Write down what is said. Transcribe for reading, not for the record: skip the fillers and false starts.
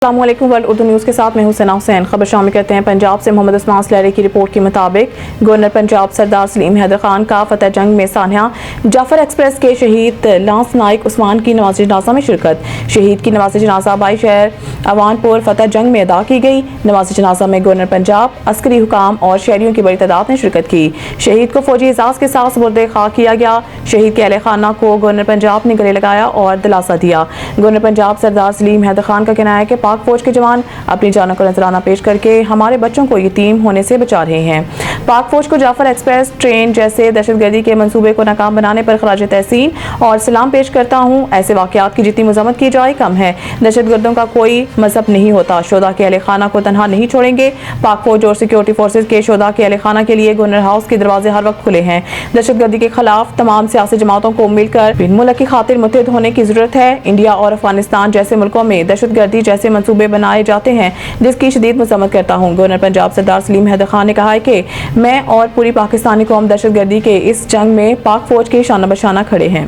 السلام علیکم، world Urdu news کے ساتھ میں ہوں ثنا حسین۔ خبر شامل کرتے ہیں پنجاب سے۔ محمد عثمان سلیری کی رپورٹ کے مطابق گورنر پنجاب سردار سلیم حیدر خان کا فتح جنگ میں سانحہ جعفر ایکسپریس کے شہید لانس نائک عثمان کی نماز جنازہ میں شرکت۔ شہید کی نماز جنازہ بائی شہر اوان پور فتح جنگ میں ادا کی گئی۔ نماز جنازہ میں گورنر پنجاب، عسکری حکام اور شہریوں کی بڑی تعداد نے شرکت کی۔ شہید کو فوجی اعزاز کے ساتھ سپرد خاک کیا گیا۔ شہید کے اہل خانہ کو گورنر پنجاب نے گلے لگایا اور دلاسا دیا۔ گورنر پنجاب سردار سلیم حیدر خان کا کہنا ہے کہ پاک فوج کے جوان اپنی جانوں کا نذرانہ پیش کر کے ہمارے بچوں کو یتیم ہونے سے بچا رہے ہیں۔ پاک فوج کو جعفر ایکسپریس ٹرین جیسے دہشت گردی کے منصوبے کو ناکام بنانے پر خراج تحسین اور سلام پیش کرتا ہوں۔ ایسے واقعات کی جتنی مذمت کی جائے کم ہے۔ دہشت گردوں کا کوئی مذہب نہیں ہوتا۔ شہداء کے اہل خانہ کو تنہا نہیں چھوڑیں گے۔ پاک فوج اور سیکورٹی فورسز کے شہداء کے اہل خانہ کے لیے گورنر ہاؤس کے دروازے ہر وقت کھلے ہیں۔ دہشت گردی کے خلاف تمام سیاسی جماعتوں کو مل کر ملک کی خاطر متحد ہونے کی ضرورت ہے۔ انڈیا اور افغانستان جیسے ملکوں میں دہشت گردی جیسے منصوبے بنائے جاتے ہیں جس کی شدید مذمت کرتا ہوں۔ گورنر پنجاب سردار سلیم حیدر خان نے کہا ہے کہ میں اور پوری پاکستانی قوم دہشت گردی کے اس جنگ میں پاک فوج کے شانہ بشانہ کھڑے ہیں۔